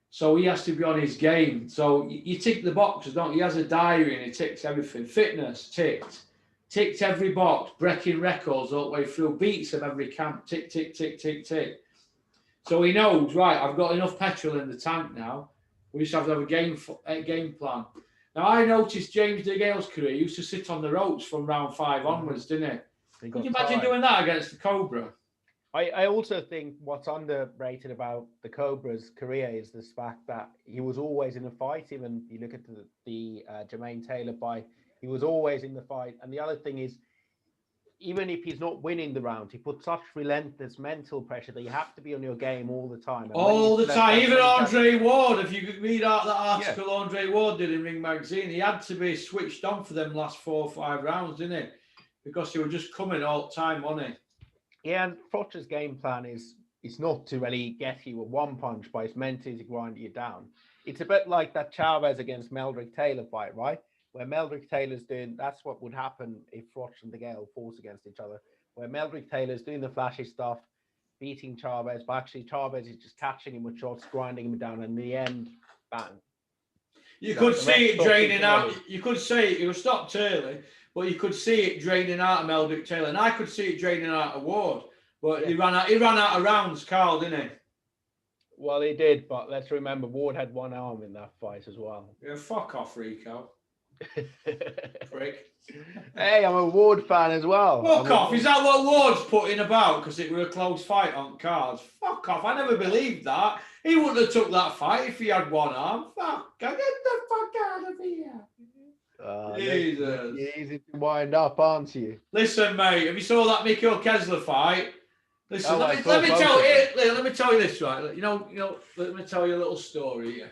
so he has to be on his game. So you tick the boxes, don't you? He has a diary and he ticks everything. Fitness ticked every box, breaking records all the way through, beats of every camp. Tick. So he knows, right? I've got enough petrol in the tank now. We just have to have a game plan. Now, I noticed James DeGale's career used to sit on the ropes from round 5 onwards, didn't he? Could you imagine doing that against the Cobra? I also think what's underrated about the Cobra's career is this fact that he was always in a fight. Even you look at the Jermaine Taylor fight, he was always in the fight. And the other thing is, even if he's not winning the round, he puts such relentless mental pressure that you have to be on your game all the time. All the time. Even Andre Ward, if you could read out that article Andre Ward did in Ring Magazine, he had to be switched on for them last 4 or 5 rounds, didn't he? Because he was just coming all the time, wasn't he? Yeah, and Froch's game plan is not to really get you with one punch, but it's meant to grind you down. It's a bit like that Chavez against Meldrick Taylor fight, right? Where Meldrick Taylor's doing, that's what would happen if Froch and DeGale force against each other. Where Meldrick Taylor's doing the flashy stuff, beating Chavez, but actually Chavez is just catching him with shots, grinding him down, and in the end, bang. You could see it draining out. You could see it was stopped early, but you could see it draining out of Meldrick Taylor, and I could see it draining out of Ward. But he ran out of rounds, Carl, didn't he? Well, he did, but let's remember Ward had one arm in that fight as well. Yeah, fuck off, Rico. Prick. Hey, I'm a Ward fan as well. Fuck off. Is that what Ward's putting about? Because it was a close fight on cards. Fuck off. I never believed that. He wouldn't have took that fight if he had one arm. Fuck. Get the fuck out of here. Jesus. You're easy to wind up, aren't you? Listen, mate. Have you saw that Mikhail Kessler fight? Listen, let me tell you this, right? You know, let me tell you a little story here.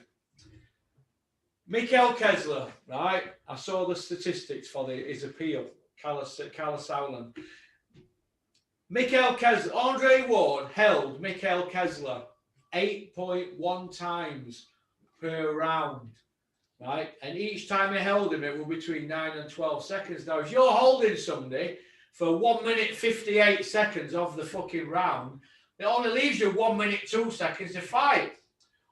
Mikhail Kessler, right? I saw the statistics for his appeal, Callus Howland. Mikhail Kessler, Andre Ward held Mikhail Kessler 8.1 times per round, right? And each time he held him, it was between 9 and 12 seconds. Now, if you're holding somebody for 1 minute 58 seconds of the fucking round, it only leaves you 1 minute 2 seconds to fight.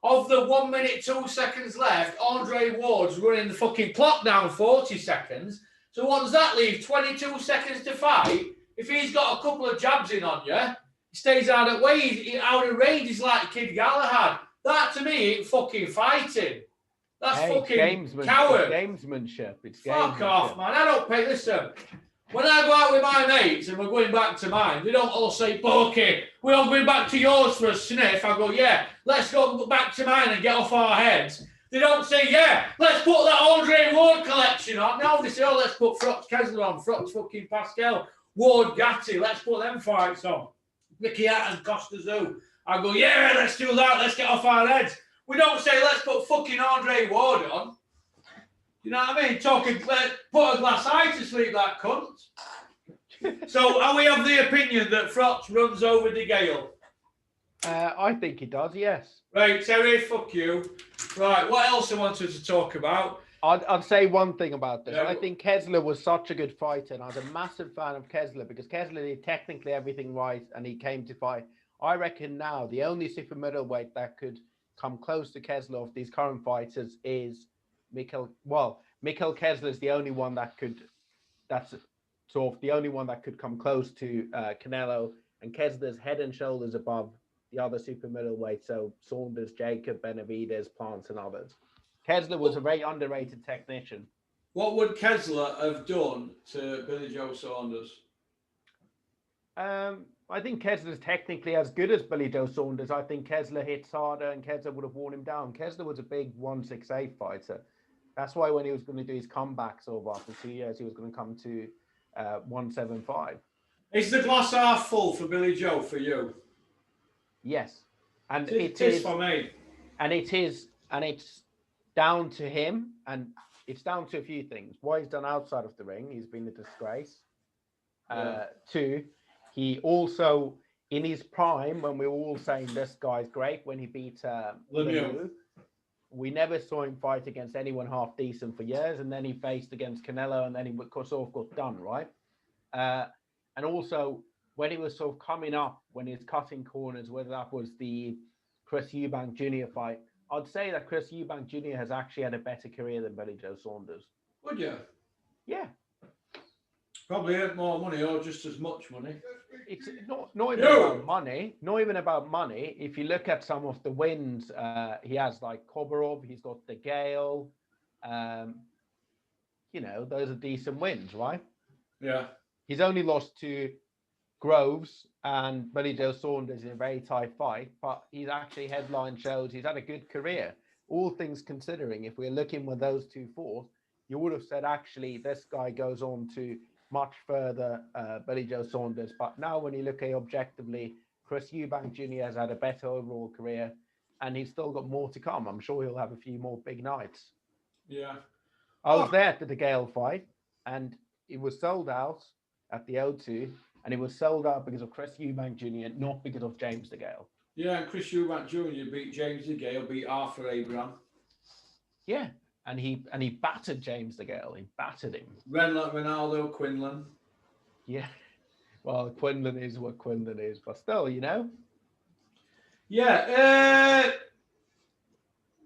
Of the 1 minute 2 seconds left, Andre Ward's running the fucking clock down 40 seconds. So what does that leave? 22 seconds to fight. If he's got a couple of jabs in on you, he stays out of way, out of range. He's like Kid Galahad. That to me ain't fucking fighting. That's fucking coward. Gamesmanship. It's fuck off, man. I don't pay. Listen. When I go out with my mates and we're going back to mine, we don't all say, okay, we're all going back to yours for a sniff. I go, yeah, let's go back to mine and get off our heads. They don't say, yeah, let's put that Andre Ward collection on. No, they say, oh, let's put Froch Kessler on, Froch fucking Pascal, Ward Gatti, let's put them fights on. Mickey Hatton, Costa Zoo. I go, yeah, let's do that, let's get off our heads. We don't say, let's put fucking Andre Ward on. You know what I mean? Talking, put a glass eye to sleep, that cunt. So, are we of the opinion that Froch runs over DeGale? I think he does, yes. Right, Terry, fuck you. Right, what else I wanted to talk about? I'd say one thing about this. Yeah. I think Kessler was such a good fighter, and I was a massive fan of Kessler because Kessler did technically everything right, and he came to fight. I reckon now the only super middleweight that could come close to Kessler of these current fighters is Mikhail Kessler is the only one that could. That's sort of the only one that could come close to Canelo, and Kessler's head and shoulders above the other super middleweight. So Saunders, Jacob, Benavidez, Plants, and others. Kessler was a very underrated technician. What would Kessler have done to Billy Joe Saunders? I think Kessler's technically as good as Billy Joe Saunders. I think Kessler hits harder and Kessler would have worn him down. Kessler was a big 168 fighter. That's why when he was going to do his comeback sort of after 2 years, he was going to come to 175. Is the glass half full for Billy Joe for you? Yes. And it is for me. And it's down to him, and it's down to a few things. What he's done outside of the ring, he's been a disgrace. Yeah. 2, he also, in his prime, when we were all saying this guy's great, when he beat Lemieux, we never saw him fight against anyone half decent for years, and then he faced against Canelo, and then he sort of got done, right? And also, when he was sort of coming up, when he was cutting corners, whether that was the Chris Eubank Jr. fight, I'd say that Chris Eubank Jr. has actually had a better career than Billy Joe Saunders. Would you? Yeah. Probably earned more money or just as much money. It's not even about money. Not even about money. If you look at some of the wins, he has like Kobarov, he's got DeGale. Those are decent wins, right? Yeah. He's only lost to Groves and Billy Joe Saunders in a very tight fight, but he's actually headline shows. He's had a good career. All things considering, if we're looking with those two fought, you would have said actually this guy goes on to much further, Billy Joe Saunders. But now when you look at it objectively, Chris Eubank Jr. has had a better overall career, and he's still got more to come. I'm sure he'll have a few more big nights. Yeah. I was there at the DeGale fight, and it was sold out at the O2, and it was sold out because of Chris Eubank Jr., not because of James DeGale. Yeah, and Chris Eubank Jr. beat James DeGale, beat Arthur Abraham. Yeah, and he battered James DeGale. He battered him. Ronaldo Quinlan. Yeah. Well, Quinlan is what Quinlan is, but still, Yeah.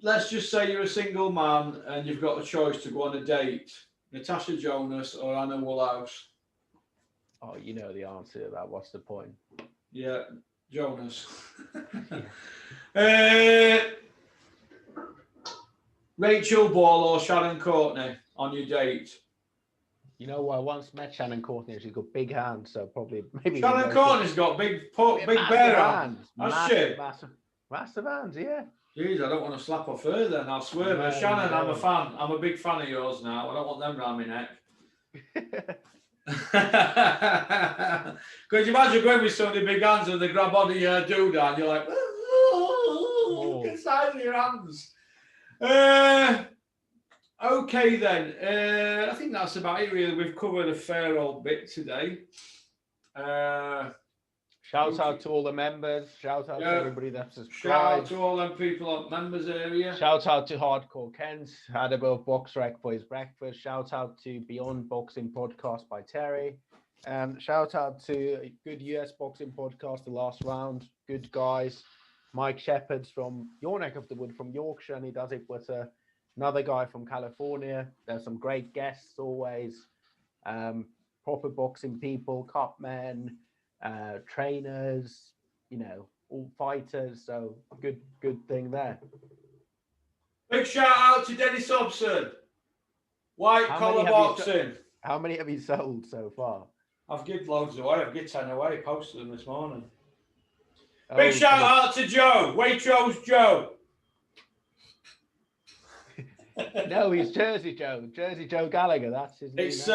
Let's just say you're a single man and you've got a choice to go on a date. Natasha Jonas or Anna Woolhouse. Oh, you know the answer to that. What's the point? Yeah, Jonas. Rachel Ball or Shannon Courtney on your date? You know, I once met Shannon Courtney. She's got big hands, so maybe. Shannon Courtney's got big bare hands. Massive hands, yeah. Jeez, I don't want to slap her further, and I'll swear. But Shannon, I'm a fan. I'm a big fan of yours now. I don't want them round my neck. Could you imagine going with somebody big hands and they grab onto your doodah and you're like, look at the size of your hands. Okay then. I think that's about it really. We've covered a fair old bit today. Shout out to all the members. Shout out to everybody that's subscribed. Shout out to all them people on members area. Shout out to Hardcore Kent. Had a bit of box rec for his breakfast. Shout out to Beyond Boxing Podcast by Terry. And shout out to a good US Boxing Podcast, The Last Round. Good guys. Mike Shepherd's from your neck of the wood, from Yorkshire, and he does it with another guy from California. There's some great guests always. Proper boxing people, cup men, trainers, all fighters. So good thing there. Big shout out to Dennis Hobson. White collar boxing. How many have you sold so far? I've given loads away. I've given 10 away. Posted them this morning. Big shout out to Joe. Waitrose Joe. No, he's Jersey Joe. Jersey Joe Gallagher. That's his name. It's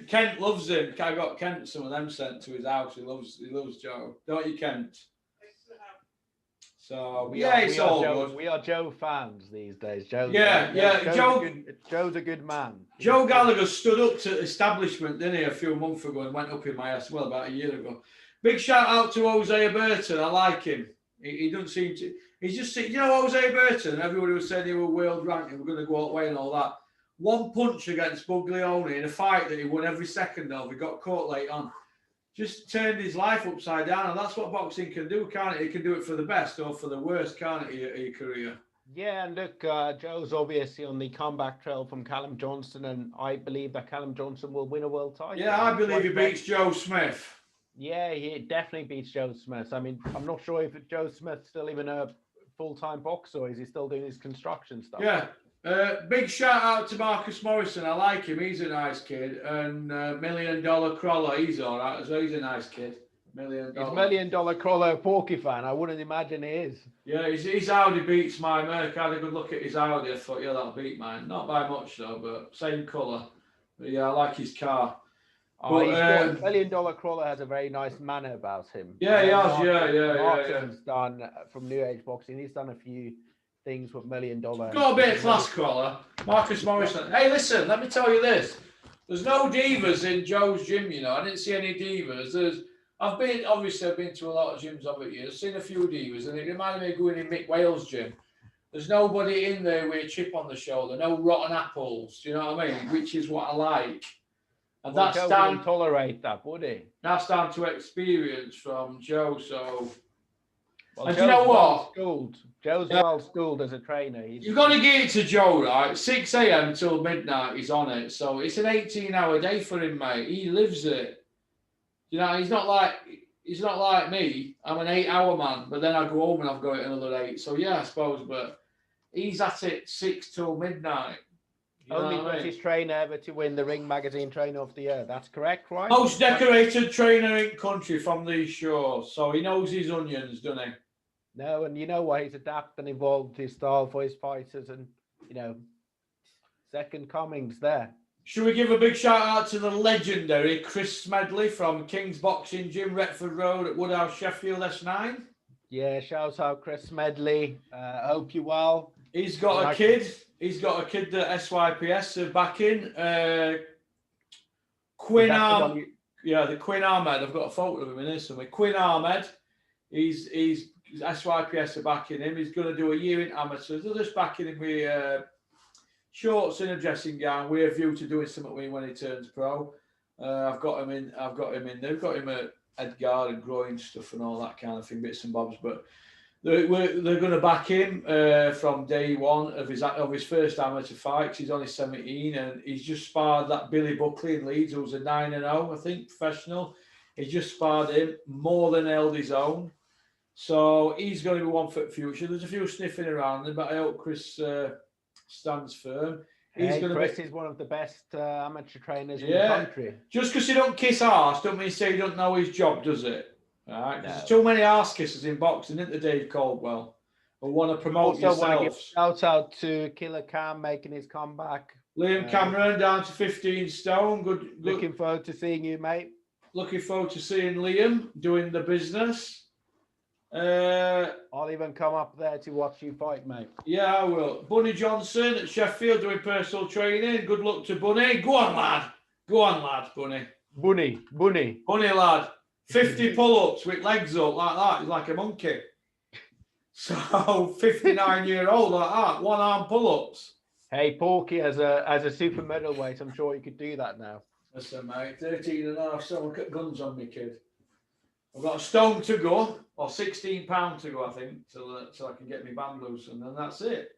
Kent loves him. I got Kent some of them sent to his house. He loves Joe. Don't you, Kent? So we are Joe fans these days. Joe's a good man. Joe Gallagher stood up to establishment, didn't he, a few months ago and went up in my ass. Well, about a year ago. Big shout out to Jose Burton. I like him. He doesn't seem to. He's just, Jose Burton. Everybody was saying he were world ranked. We're going to go all the way and all that. One punch against Buglioni in a fight that he won every second of. He got caught late on. Just turned his life upside down, and that's what boxing can do, can't it? It can do it for the best or for the worst, can't it, in your career? Yeah, and look, Joe's obviously on the comeback trail from Callum Johnson, and I believe that Callum Johnson will win a world title. Yeah, I believe he beats Joe Smith. Yeah, he definitely beats Joe Smith. I mean, I'm not sure if Joe Smith's still even a full-time boxer, or is he still doing his construction stuff? Yeah, Big shout out to Marcus Morrison. I like him. He's a nice kid. And $1 Million Crawler, he's all right as well. He's a nice kid. $1 Million. Is $1 Million Crawler a Porky fan? I wouldn't imagine he is. Yeah, his Audi beats my Merc. I had a good look at his Audi. I thought, yeah, that'll beat mine. Not by much though, but same colour. But yeah, I like his car. Oh, but, $1 Million Crawler has a very nice manner about him. Yeah, he has. Martin's done from New Age Boxing. He's done a few things with $1 Million. Got a bit of class, Crawler. Marcus Morrison. Hey, listen, let me tell you this. There's no divas in Joe's gym, you know. I didn't see any divas. I've been to a lot of gyms over the years, seen a few divas, and it reminded me of going in Mick Wales' gym. There's nobody in there with a chip on the shoulder, no rotten apples, do you know what I mean? Which is what I like. And that's down to tolerate that, would he? That's down to experience from Joe. So, well, and Joe's, you know what? Joe's well schooled as a trainer. You've got to give it to Joe, right? 6 a.m. till midnight, he's on it. So it's an 18-hour day for him, mate. He lives it. You know, he's not like me. I'm an 8-hour man, but then I go home and I've got another 8. So yeah, I suppose. But he's at it 6 till midnight. Only British trainer ever to win the Ring Magazine Trainer of the Year. That's correct, right? Most decorated trainer in country from these shores. So he knows his onions, doesn't he? No, and you know what? He's adapted and evolved his style for his fighters, and you know, second comings there. Should we give a big shout out to the legendary Chris Smedley from King's Boxing Gym, Retford Road at Woodhouse, Sheffield, S9? Yeah, shout out Chris Smedley. Hope you're well. He's got a kid. He's got a kid that SYPS are backing. Quinn Ahmed. Yeah, the Quinn Ahmed. I've got a photo of him in there somewhere. Quinn Ahmed. He's SYPS are backing him. He's going to do a year in amateurs. They're just backing him with shorts and a dressing gown. With a view to doing something when he turns pro. I've got him in. They've got him at Edgar and growing stuff and all that kind of thing, bits and bobs. But they're going to back him from day one of his first amateur fight. He's only 17 and he's just sparred that Billy Buckley in Leeds, who's a 9-0, I think, professional. He just sparred him, more than held his own. So he's going to be one for the future. There's a few sniffing around him, but I hope Chris stands firm. Chris is one of the best amateur trainers in the country. Just because you don't kiss arse, don't mean to say you don't know his job, does it? All right, no. There's too many arse kissers in boxing, isn't there, Dave Caldwell? Who want to promote yourself. Want to give a shout out to Killer Cam making his comeback. Liam Cameron down to 15 stone. Good. Looking forward to seeing you, mate. Looking forward to seeing Liam doing the business. I'll even come up there to watch you fight, mate. Yeah, I will. Bunny Johnson at Sheffield doing personal training. Good luck to Bunny. Go on, lad. Bunny. Bunny, lad. 50 pull-ups with legs up like that. He's like a monkey. So 59-year-old like that. One-arm pull-ups. Hey, Porky, as a super middleweight, I'm sure you could do that now. Listen, mate, 13 and a half stone. Got guns on me, kid. I've got a stone to go, or 16 pounds to go, I think, till I can get my band loose, and then that's it.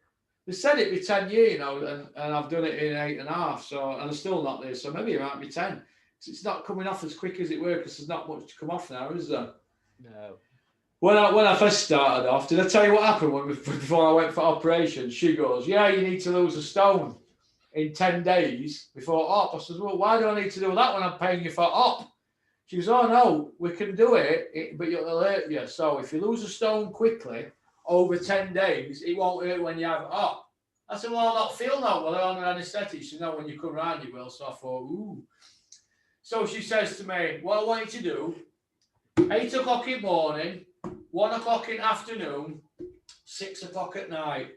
They said it'd be 10 years, you know, and I've done it in 8.5, so, and I'm still not there, so maybe it might be 10. It's not coming off as quick as it were, because there's not much to come off now, is there? No. When I first started off, did I tell you what happened before I went for operation? She goes, yeah, you need to lose a stone in 10 days before op. I said, well, why do I need to do that when I'm paying you for op? She goes, oh, no, we can do it, but it'll hurt you. So if you lose a stone quickly, over 10 days, it won't hurt when you have it op. I said, well, I'll not feel no. Well, they're on anaesthetic. She said, no, when you come round, you will. So I thought, ooh. So she says to me, what I want you to do, 8 o'clock in the morning, 1 o'clock in the afternoon, 6 o'clock at night.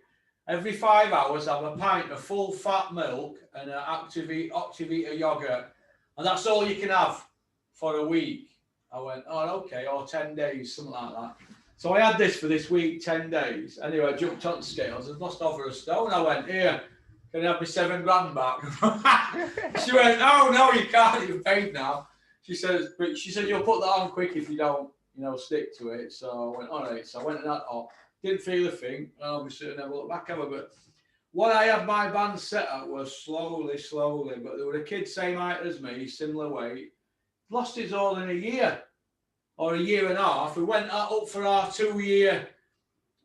Every 5 hours, have a pint of full fat milk and an Activita yogurt. And that's all you can have for a week. I went, oh, okay, or 10 days, something like that. So I had this for this week, 10 days. Anyway, I jumped on scales and lost over a stone. I went, here, can you have me $7 grand back? She went, oh, no, you can't. You've paid now. She said, you'll put that on quick if you don't, stick to it. So I went, all right. So I went and that off. Didn't feel a thing. And obviously, I never looked back ever. But what I had my band set up was slowly. But there were a kid same height as me, similar weight. Lost his all in a year or a year and a half. We went up for our 2-year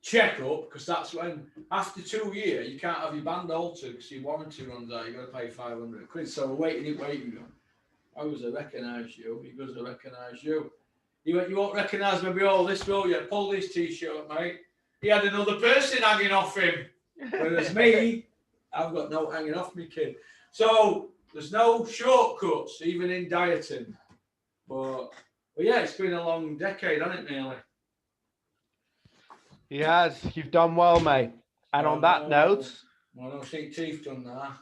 check-up, because that's when, after 2 years, you can't have your band altered because your warranty runs out. You've got to pay 500 quid. So we're waiting. I was, I recognise you. He goes, I recognise you. He went, you won't recognise me all this, will you? Pull this T-shirt, mate. He had another person hanging off him. Whereas me, I've got no hanging off me, kid. So there's no shortcuts, even in dieting. But yeah, it's been a long decade, hasn't it, nearly? He has. You've done well, mate. And on that note... I don't think Teeth done that.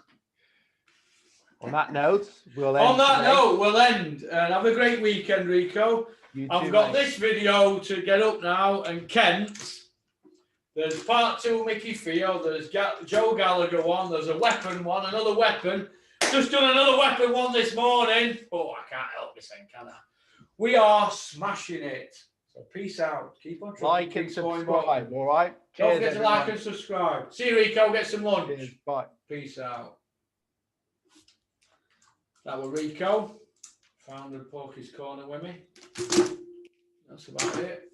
On that note, we'll end. On that note, we'll end. And have a great weekend, Rico. I've got this video to get up now, and Kent. There's part 2 Mickey Field. There's Joe Gallagher one. There's a weapon one. Another weapon. Just done another weapon one this morning. Oh, I can't help this then, can I? We are smashing it. So peace out. Keep on trying. Like and subscribe. All right. Don't forget to like and subscribe. See you, Rico. Get some lunch. Cheers. Bye. Peace out. That was Rico. Founder of Porky's Corner with me. That's about it.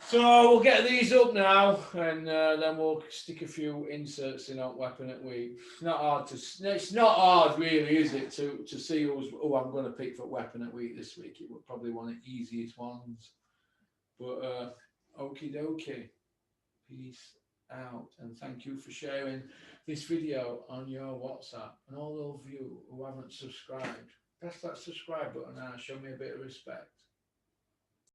So we'll get these up now, and then we'll stick a few inserts in on Weapon at Week. It's not hard it's not hard really, is it, to see who I'm going to pick for Weapon at Week this week. It would probably one of the easiest ones. But okie dokie. Peace out, and thank you for sharing this video on your WhatsApp. And all of you who haven't subscribed, press that subscribe button now. Show me a bit of respect.